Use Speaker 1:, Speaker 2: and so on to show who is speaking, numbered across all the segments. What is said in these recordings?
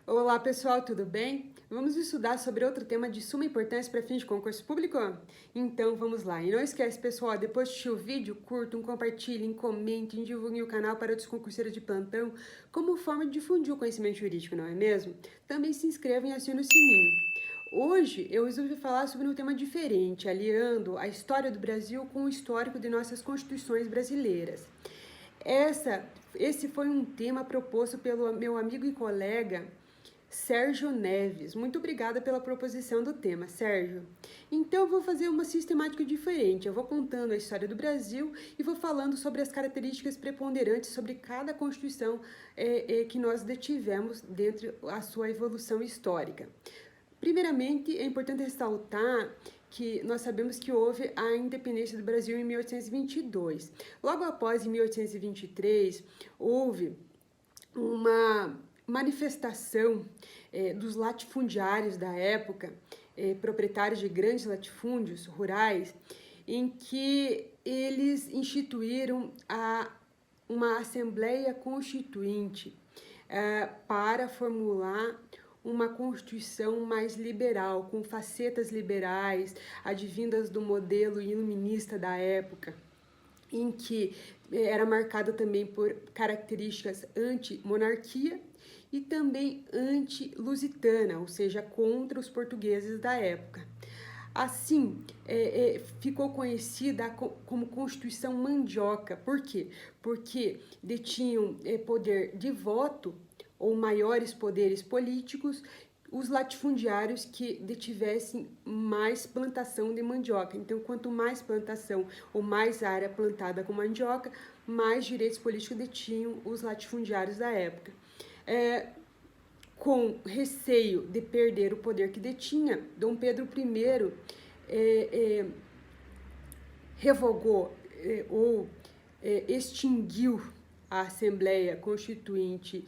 Speaker 1: Olá pessoal, tudo bem? Vamos estudar sobre outro tema de suma importância para fins de concurso público? Então vamos lá. E não esquece, pessoal, depois de assistir o vídeo, curtam, compartilhem, comentem, divulguem o canal para outros concurseiros de plantão como forma de difundir o conhecimento jurídico, não é mesmo? Também se inscrevam e acionem o sininho. Hoje eu resolvi falar sobre um tema diferente, aliando a história do Brasil com o histórico de nossas constituições brasileiras. Esse foi um tema proposto pelo meu amigo e colega Sérgio Neves. Muito obrigada pela proposição do tema, Sérgio. Então, eu vou fazer uma sistemática diferente. Eu vou contando a história do Brasil e vou falando sobre as características preponderantes sobre cada constituição que nós detivemos dentro da sua evolução histórica. Primeiramente, é importante ressaltar que nós sabemos que houve a independência do Brasil em 1822. Logo após, em 1823, houve uma manifestação dos latifundiários da época, proprietários de grandes latifúndios rurais, em que eles instituíram uma Assembleia Constituinte para formular uma Constituição mais liberal, com facetas liberais, advindas do modelo iluminista da época, em que era marcada também por características anti-monarquia e também anti-lusitana, ou seja, contra os portugueses da época. Assim, ficou conhecida como Constituição Mandioca. Por quê? Porque detinham poder de voto ou maiores poderes políticos os latifundiários que detivessem mais plantação de mandioca. Então, quanto mais plantação ou mais área plantada com mandioca, mais direitos políticos detinham os latifundiários da época. Com receio de perder o poder que detinha, Dom Pedro I revogou ou extinguiu a Assembleia Constituinte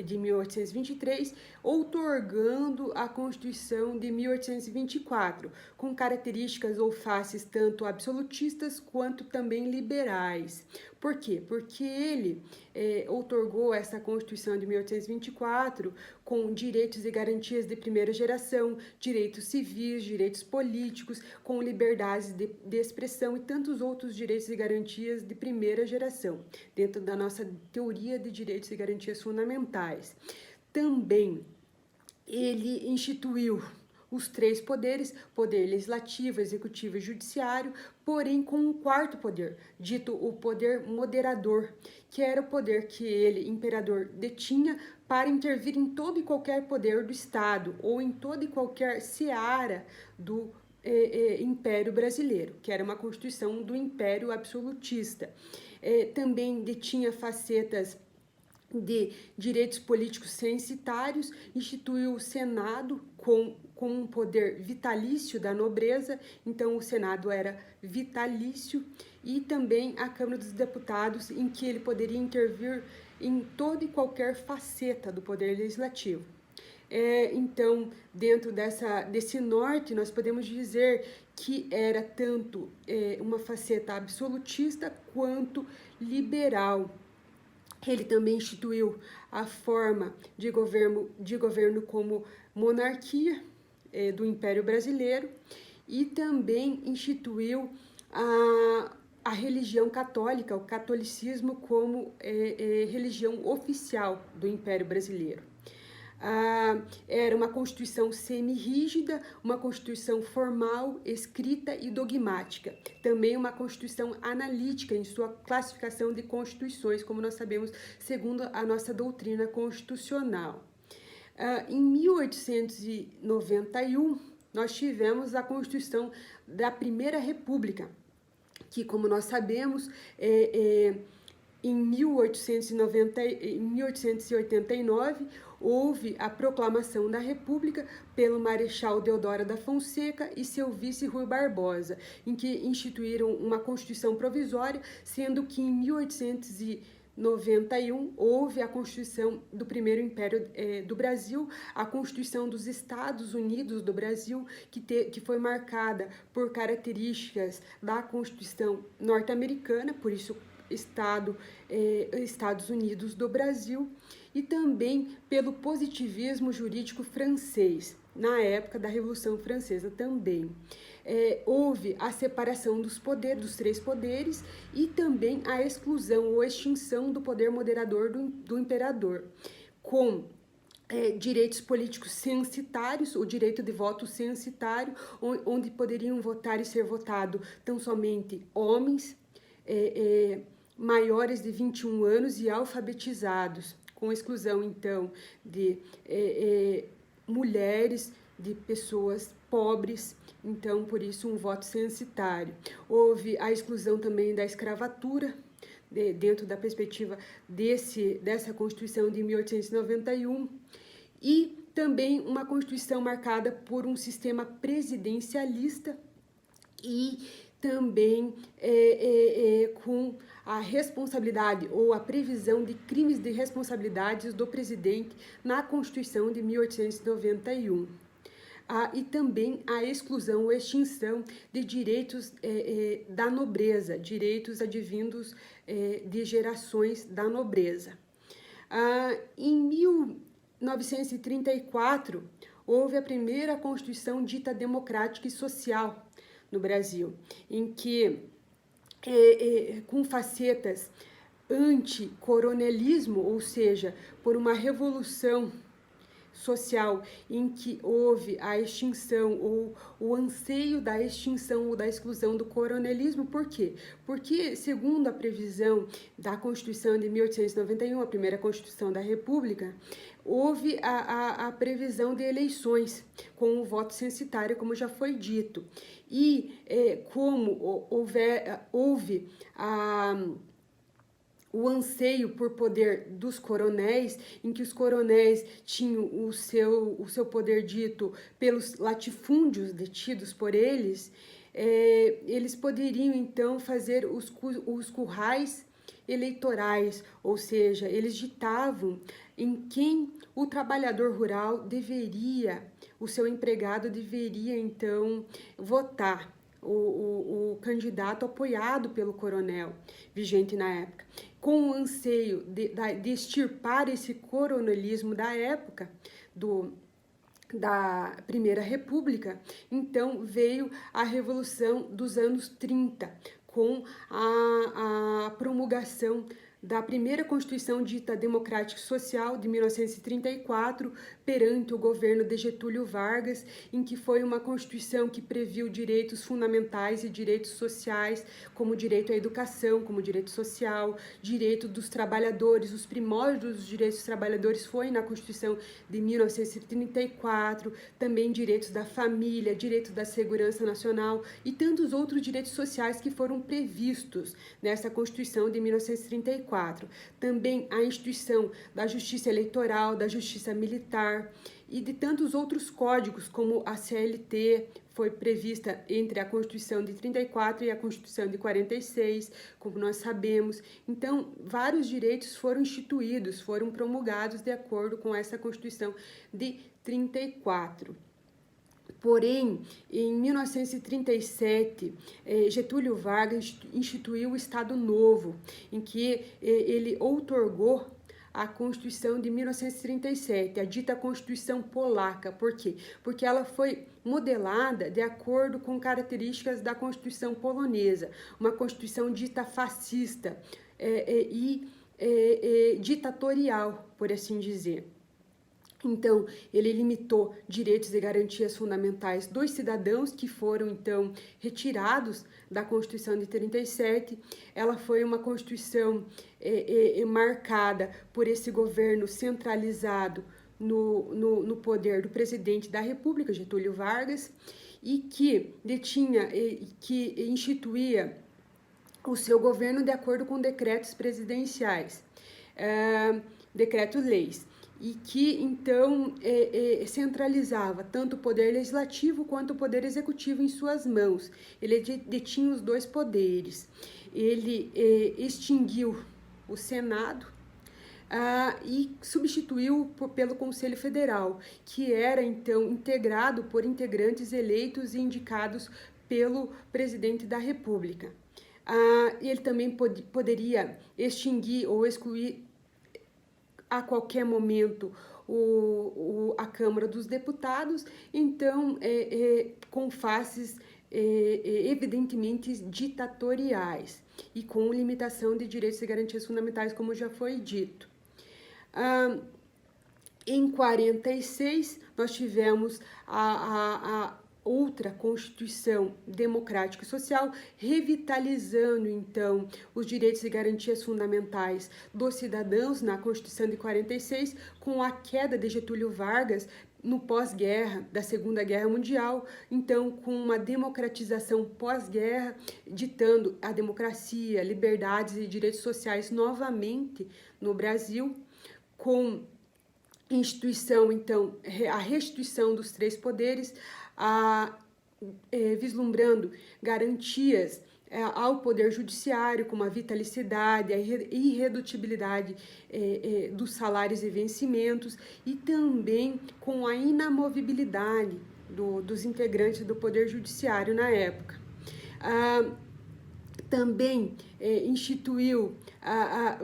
Speaker 1: de 1823, outorgando a Constituição de 1824, com características ou faces tanto absolutistas quanto também liberais. Por quê? Porque ele outorgou essa Constituição de 1824 com direitos e garantias de primeira geração, direitos civis, direitos políticos, com liberdades de expressão e tantos outros direitos e garantias de primeira geração, dentro da nossa teoria de direitos e garantias fundamentais. Também ele instituiu os três poderes, poder legislativo, executivo e judiciário, porém com um quarto poder, dito o poder moderador, que era o poder que ele, imperador, detinha para intervir em todo e qualquer poder do Estado ou em toda e qualquer seara do Império Brasileiro, que era uma constituição do Império Absolutista. Também detinha facetas de direitos políticos censitários, instituiu o Senado com um poder vitalício da nobreza, então o Senado era vitalício, e também a Câmara dos Deputados, em que ele poderia intervir em toda e qualquer faceta do poder legislativo. Então, dentro desse norte, nós podemos dizer que era tanto uma faceta absolutista quanto liberal. Ele também instituiu a forma de governo como monarquia do Império Brasileiro e também instituiu a religião católica, o catolicismo, como religião oficial do Império Brasileiro. Era uma constituição semi-rígida, uma constituição formal, escrita e dogmática. Também uma constituição analítica em sua classificação de constituições, como nós sabemos, segundo a nossa doutrina constitucional. Em 1891, nós tivemos a Constituição da Primeira República, que, como nós sabemos, em 1889, houve a proclamação da República pelo Marechal Deodoro da Fonseca e seu vice Rui Barbosa, em que instituíram uma Constituição provisória, sendo que em 1891 houve a Constituição do Primeiro Império do Brasil, a Constituição dos Estados Unidos do Brasil, que foi marcada por características da Constituição norte-americana, por isso Estados Unidos do Brasil, e também pelo positivismo jurídico francês, na época da Revolução Francesa também. Houve a separação dos poderes, dos três poderes, e também a exclusão ou extinção do poder moderador do imperador, com direitos políticos censitários, o direito de voto censitário, onde poderiam votar e ser votado tão somente homens maiores de 21 anos e alfabetizados, com exclusão, então, de mulheres, de pessoas pobres, então, por isso, um voto censitário. Houve a exclusão também da escravatura, dentro da perspectiva dessa Constituição de 1891, e também uma Constituição marcada por um sistema presidencialista e também com a responsabilidade ou a previsão de crimes de responsabilidades do presidente na Constituição de 1891. E também a exclusão ou extinção de direitos da nobreza, direitos advindos de gerações da nobreza. Em 1934, houve a primeira Constituição dita democrática e social no Brasil, em que, com facetas anticoronelismo, ou seja, por uma revolução social em que houve a extinção ou o anseio da extinção ou da exclusão do coronelismo. Por quê? Porque, segundo a previsão da Constituição de 1891, a primeira Constituição da República, houve a previsão de eleições com o voto censitário, como já foi dito. E como houve o anseio por poder dos coronéis, em que os coronéis tinham o seu poder dito pelos latifúndios detidos por eles, eles poderiam então fazer os currais eleitorais, ou seja, eles ditavam em quem o trabalhador rural deveria, o seu empregado deveria então votar. O candidato apoiado pelo coronel vigente na época, com o anseio de extirpar esse coronelismo da época da Primeira República. Então veio a Revolução dos anos 30, com a promulgação da primeira Constituição dita democrática e social de 1934, perante o governo de Getúlio Vargas, em que foi uma Constituição que previu direitos fundamentais e direitos sociais, como direito à educação, como direito social, direito dos trabalhadores. Os primórdios dos direitos dos trabalhadores foi na Constituição de 1934, também direitos da família, direito da segurança nacional e tantos outros direitos sociais que foram previstos nessa Constituição de 1934. Também a instituição da justiça eleitoral, da justiça militar e de tantos outros códigos, como a CLT foi prevista entre a Constituição de 34 e a Constituição de 46, como nós sabemos. Então, vários direitos foram instituídos, foram promulgados de acordo com essa Constituição de 34. Porém, em 1937, Getúlio Vargas instituiu o Estado Novo, em que ele outorgou a Constituição de 1937, a dita Constituição Polaca. Por quê? Porque ela foi modelada de acordo com características da Constituição polonesa, uma Constituição dita fascista e ditatorial, por assim dizer. Então, ele limitou direitos e garantias fundamentais dos cidadãos que foram, então, retirados da Constituição de 37. Ela foi uma Constituição marcada por esse governo centralizado no poder do presidente da República, Getúlio Vargas, e que que instituía o seu governo de acordo com decretos presidenciais, decretos-leis, e que, então, centralizava tanto o poder legislativo quanto o poder executivo em suas mãos. Ele detinha os dois poderes. Ele extinguiu o Senado e substituiu pelo Conselho Federal, que era, então, integrado por integrantes eleitos e indicados pelo presidente da República. Ele também poderia extinguir ou excluir a qualquer momento a Câmara dos Deputados, então com faces evidentemente ditatoriais e com limitação de direitos e garantias fundamentais, como já foi dito. Em 46, nós tivemos a outra Constituição Democrática e Social, revitalizando, então, os direitos e garantias fundamentais dos cidadãos na Constituição de 46, com a queda de Getúlio Vargas no pós-guerra, da Segunda Guerra Mundial, então, com uma democratização pós-guerra, ditando a democracia, liberdades e direitos sociais novamente no Brasil, com instituição, então, a restituição dos três poderes, vislumbrando garantias ao Poder Judiciário, como a vitalicidade, a irredutibilidade dos salários e vencimentos, e também com a inamovibilidade dos integrantes do Poder Judiciário na época. Também instituiu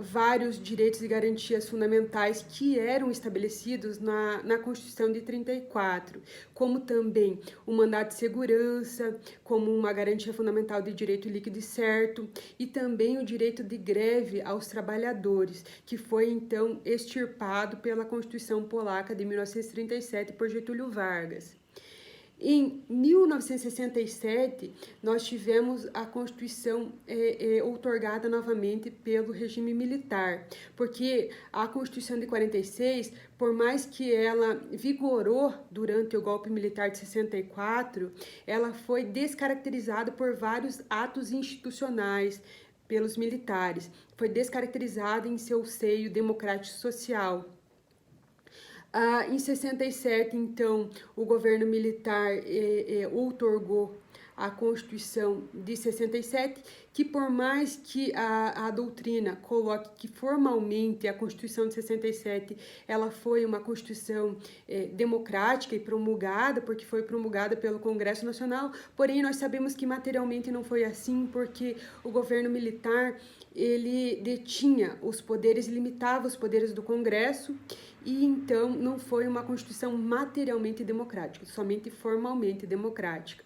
Speaker 1: vários direitos e garantias fundamentais que eram estabelecidos na Constituição de 34, como também o mandato de segurança, como uma garantia fundamental de direito líquido e certo, e também o direito de greve aos trabalhadores, que foi então extirpado pela Constituição Polaca de 1937 por Getúlio Vargas. Em 1967, nós tivemos a Constituição outorgada novamente pelo regime militar, porque a Constituição de 46, por mais que ela vigorou durante o golpe militar de 64, ela foi descaracterizada por vários atos institucionais pelos militares, foi descaracterizada em seu seio democrático social. Em 67, então, o governo militar outorgou a Constituição de 67, que por mais que a doutrina coloque que formalmente a Constituição de 67 ela foi uma Constituição democrática e promulgada, porque foi promulgada pelo Congresso Nacional, porém nós sabemos que materialmente não foi assim, porque o governo militar ele detinha os poderes, limitava os poderes do Congresso, e então não foi uma Constituição materialmente democrática, somente formalmente democrática.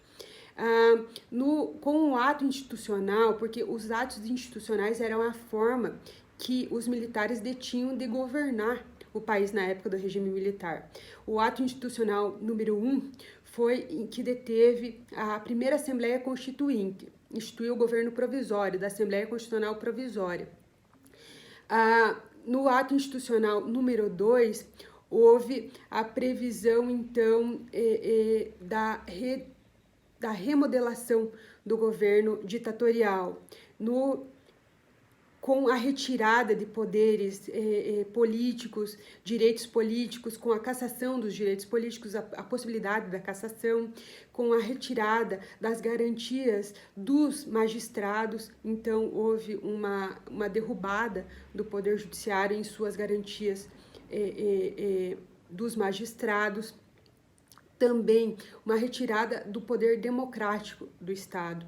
Speaker 1: Com o ato institucional, porque os atos institucionais eram a forma que os militares detinham de governar o país na época do regime militar. O ato institucional número 1 foi que deteve a primeira Assembleia Constituinte, instituiu o governo provisório, da Assembleia Constitucional Provisória. No ato institucional número 2, houve a previsão, então, da remodelação do governo ditatorial, com a retirada de poderes políticos, direitos políticos, com a cassação dos direitos políticos, a possibilidade da cassação, com a retirada das garantias dos magistrados. Então, houve uma derrubada do Poder Judiciário em suas garantias dos magistrados. Também uma retirada do poder democrático do Estado,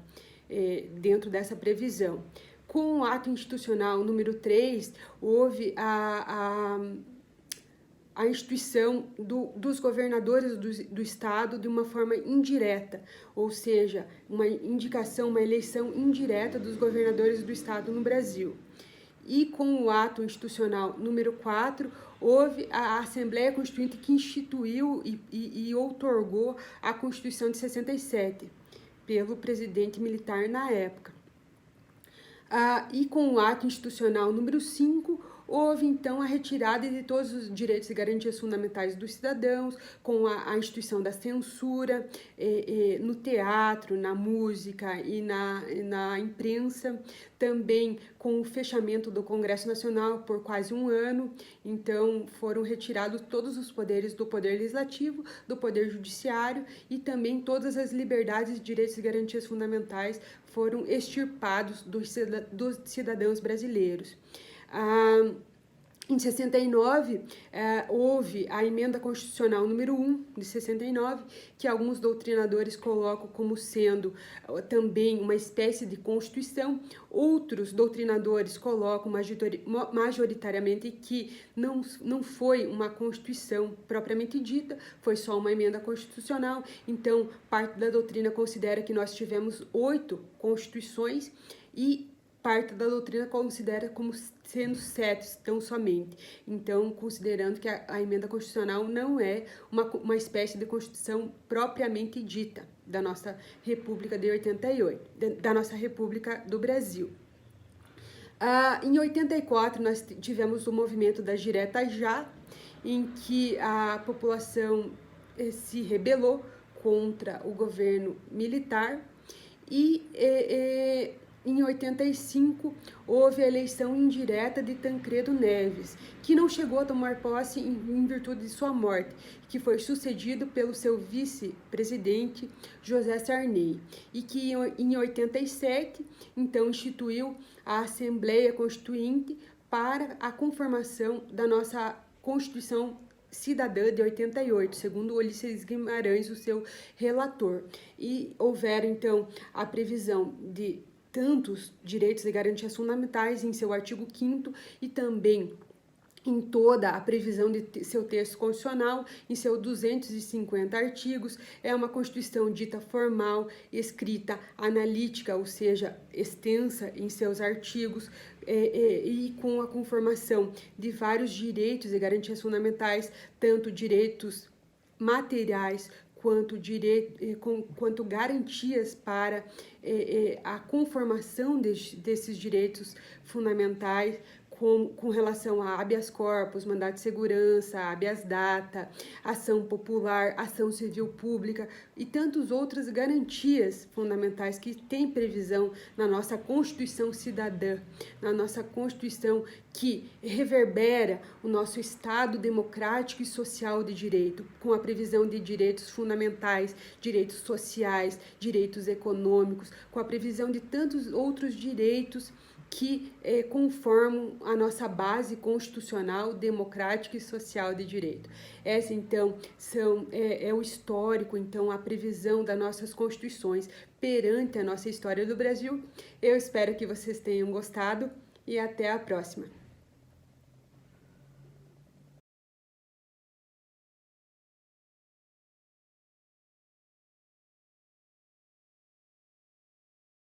Speaker 1: dentro dessa previsão. Com o ato institucional número 3, houve a instituição dos governadores do Estado de uma forma indireta, ou seja, uma indicação, uma eleição indireta dos governadores do Estado no Brasil. E com o ato institucional número 4, houve a Assembleia Constituinte que instituiu e outorgou a Constituição de 67, pelo presidente militar na época. E com o ato institucional número 5, houve então a retirada de todos os direitos e garantias fundamentais dos cidadãos, com a instituição da censura no teatro, na música e na imprensa, também com o fechamento do Congresso Nacional por quase um ano. Então foram retirados todos os poderes do Poder Legislativo, do Poder Judiciário, e também todas as liberdades, direitos e garantias fundamentais foram extirpados dos cidadãos brasileiros. Em 69, houve a emenda constitucional número 1 de 69, que alguns doutrinadores colocam como sendo também uma espécie de constituição. Outros doutrinadores colocam majoritariamente que não foi uma constituição propriamente dita, foi só uma emenda constitucional. Então, parte da doutrina considera que nós tivemos 8 constituições e parte da doutrina considera como sendo 7, tão somente. Então, considerando que a emenda constitucional não é uma espécie de constituição propriamente dita da nossa República de 88, da nossa República do Brasil. Em 84, nós tivemos o movimento das diretas já, em que a população se rebelou contra o governo militar e em 85, houve a eleição indireta de Tancredo Neves, que não chegou a tomar posse em virtude de sua morte, que foi sucedido pelo seu vice-presidente José Sarney, e que em 87, então, instituiu a Assembleia Constituinte para a conformação da nossa Constituição Cidadã de 88, segundo Ulisses Guimarães, o seu relator. E houveram, então, a previsão de tantos direitos e garantias fundamentais em seu artigo 5º e também em toda a previsão de seu texto constitucional, em seus 250 artigos. É uma Constituição dita formal, escrita, analítica, ou seja, extensa em seus artigos, e com a conformação de vários direitos e garantias fundamentais, tanto direitos materiais quanto garantias para a conformação desses direitos fundamentais, com relação a habeas corpus, mandato de segurança, habeas data, ação popular, ação civil pública e tantas outras garantias fundamentais que tem previsão na nossa Constituição Cidadã, na nossa Constituição que reverbera o nosso Estado democrático e social de direito, com a previsão de direitos fundamentais, direitos sociais, direitos econômicos, com a previsão de tantos outros direitos que conformam a nossa base constitucional, democrática e social de direito. Essa, então, é o histórico, então, a previsão das nossas constituições perante a nossa história do Brasil. Eu espero que vocês tenham gostado e até a próxima.